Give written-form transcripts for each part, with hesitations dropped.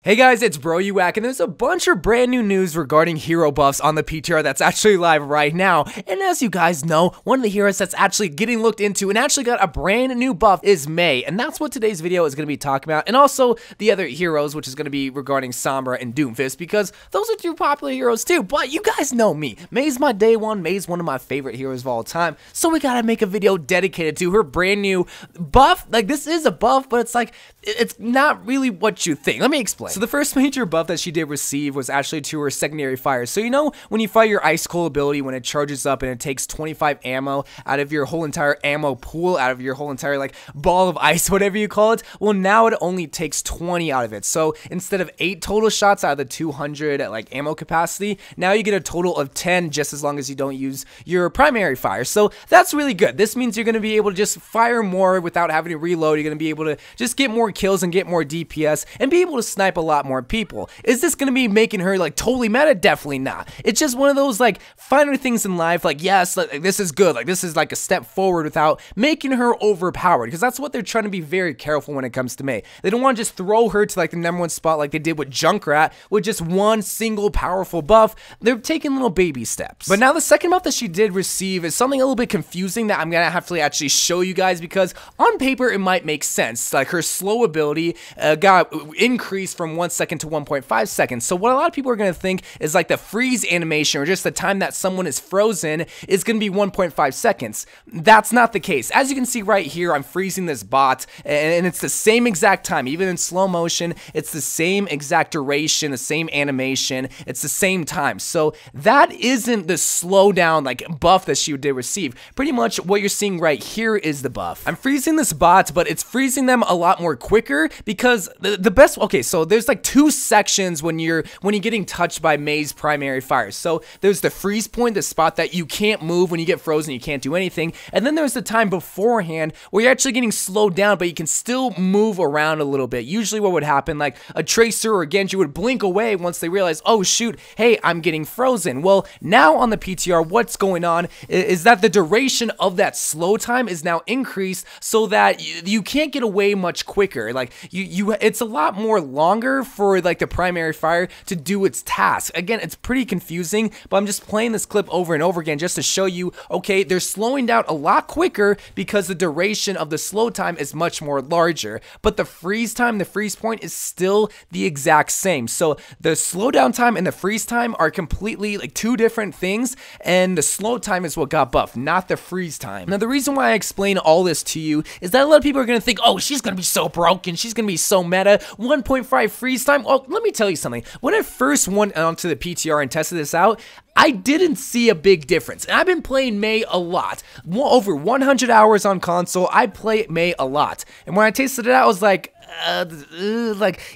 Hey guys, it's Bro You Whack, and there's a bunch of brand new news regarding hero buffs on the PTR that's actually live right now. And as you guys know, one of the heroes that's actually getting looked into and actually got a brand new buff is MEI, and that's what today's video is going to be talking about. And also the other heroes, which is going to be regarding Sombra and Doomfist, because those are two popular heroes too. But you guys know me. MEI's my day one. MEI's one of my favorite heroes of all time. So we gotta make a video dedicated to her brand new buff. Like, this is a buff, but it's like, it's not really what you think. Let me explain. So the first major buff that she did receive was actually to her secondary fire. So you know when you fire your Ice Cold ability, when it charges up and it takes 25 ammo out of your whole entire ammo pool, out of your whole entire like ball of ice, whatever you call it, well now it only takes 20 out of it. So instead of 8 total shots out of the 200 like ammo capacity, now you get a total of 10 just as long as you don't use your primary fire. So that's really good. This means you're going to be able to just fire more without having to reload. You're going to be able to just get more kills and get more DPS and be able to snipe a lot more people. Is this going to be making her like totally meta? Definitely not. It's just one of those like finer things in life, like yes, like, this is good, like this is like a step forward without making her overpowered, because that's what they're trying to be very careful when it comes to MEI. They don't want to just throw her to like the #1 spot like they did with Junkrat with just one single powerful buff. They're taking little baby steps. But now the second buff that she did receive is something a little bit confusing that I'm gonna have to actually show you guys, because on paper it might make sense. Like her slow ability got increased from 1 second to 1.5 seconds. So what a lot of people are going to think is like the freeze animation, or just the time that someone is frozen, is going to be 1.5 seconds. That's not the case. As you can see right here, I'm freezing this bot, and it's the same exact time. Even in slow motion, it's the same exact duration, the same animation, it's the same time. So that isn't the slowdown like buff that she did receive. Pretty much what you're seeing right here is the buff. I'm freezing this bot, but it's freezing them a lot more quicker, because the best, okay, so there's like two sections when you're getting touched by MEI's primary fire. So there's the freeze point, the spot that you can't move when you get frozen, you can't do anything, and then there's the time beforehand where you're actually getting slowed down, but you can still move around a little bit. Usually what would happen, like a Tracer or a Genji would blink away once they realize, oh shoot, hey, I'm getting frozen. Well, now on the PTR, what's going on is that the duration of that slow time is now increased, so that you can't get away much quicker. Like it's a lot more longer for like the primary fire to do its task. Again, it's pretty confusing, but I'm just playing this clip over and over again just to show you, okay, they're slowing down a lot quicker because the duration of the slow time is much more larger, but the freeze time, the freeze point is still the exact same. So the slowdown time and the freeze time are completely like two different things, and the slow time is what got buffed, not the freeze time. Now, the reason why I explain all this to you is that a lot of people are going to think, oh, she's going to be so broken, she's going to be so meta, 1.5 freeze time. Oh, let me tell you something. When I first went onto the PTR and tested this out, I didn't see a big difference. And I've been playing MEI a lot. Over 100 hours on console, I play MEI a lot. And when I tasted it out, I was like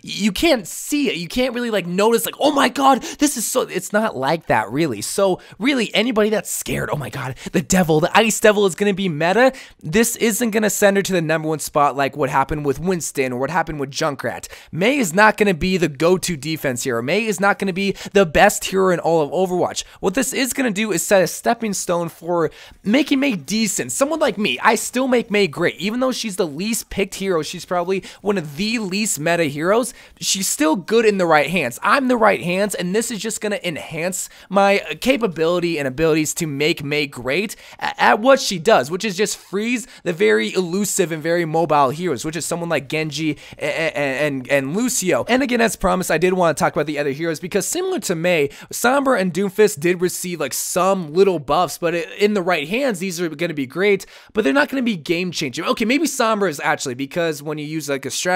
you can't see it. You can't really like notice like, oh my god, this is so, it's not like that really. So really, anybody that's scared, oh my god, the devil, the ice devil is going to be meta, this isn't going to send her to the #1 spot like what happened with Winston or what happened with Junkrat. MEI is not going to be the go-to defense hero. MEI is not going to be the best hero in all of Overwatch. What this is going to do is set a stepping stone for making MEI decent. Someone like me, I still make MEI great. Even though she's the least picked hero, she's probably one of the least meta heroes, she's still good in the right hands. I'm the right hands, and this is just going to enhance my capability and abilities to make MEI great at what she does, which is just freeze the very elusive and very mobile heroes, which is someone like Genji and Lucio. And again, as promised, I did want to talk about the other heroes, because similar to MEI, Sombra and Doomfist did receive like some little buffs, but in the right hands, these are going to be great, but they're not going to be game changing. Okay, maybe Sombra is actually, because when you use like a strategy,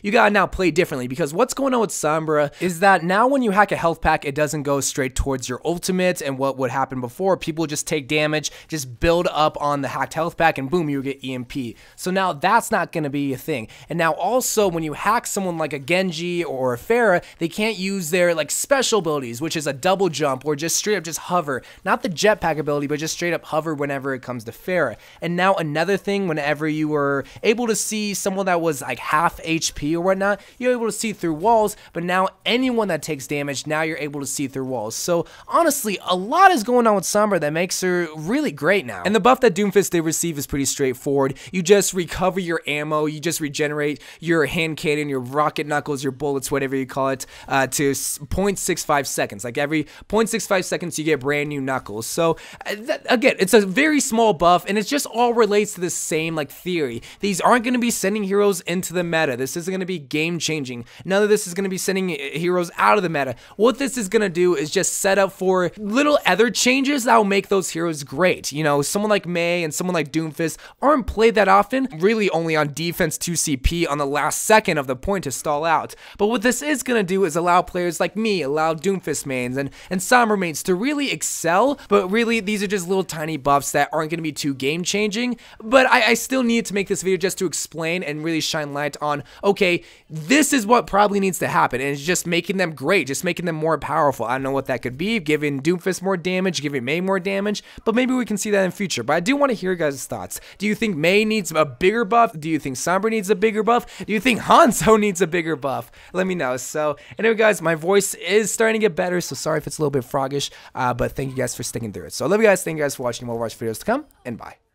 you gotta now play differently, because what's going on with Sombra is that now when you hack a health pack, it doesn't go straight towards your ultimate, and what would happen before, people just take damage, just build up on the hacked health pack, and boom, you get EMP. So now that's not going to be a thing. And now also when you hack someone like a Genji or a Pharah, they can't use their like special abilities, which is a double jump or just straight up just hover, not the jetpack ability, but just straight up hover whenever it comes to Pharah. And now another thing, whenever you were able to see someone that was like half half HP or whatnot, you're able to see through walls, but now anyone that takes damage, now you're able to see through walls. So honestly, a lot is going on with Sombra that makes her really great now. And the buff that Doomfist they receive is pretty straightforward. You just recover your ammo, you just regenerate your hand cannon, your rocket knuckles, your bullets, whatever you call it, to 0.65 seconds. Like every 0.65 seconds, you get brand new knuckles. So again, it's a very small buff, and it just all relates to the same like theory. These aren't going to be sending heroes into the meta. This isn't going to be game changing. None of this is going to be sending heroes out of the meta. What this is going to do is just set up for little other changes that will make those heroes great. You know, someone like MEI and someone like Doomfist aren't played that often, really only on defense 2 CP on the last second of the point to stall out. But what this is going to do is allow players like me, allow Doomfist mains and Sombra mains to really excel, but really these are just little tiny buffs that aren't going to be too game changing. But I still need to make this video just to explain and really shine light on, okay, this is what probably needs to happen, and it's just making them great, just making them more powerful. I don't know what that could be, giving Doomfist more damage, giving MEI more damage, but maybe we can see that in future. But I do want to hear your guys' thoughts. Do you think MEI needs a bigger buff? Do you think Sombra needs a bigger buff? Do you think Hanzo needs a bigger buff? Let me know. So anyway guys, my voice is starting to get better, so sorry if it's a little bit froggish, but thank you guys for sticking through it. So I love you guys, thank you guys for watching more Overwatch videos to come, and bye.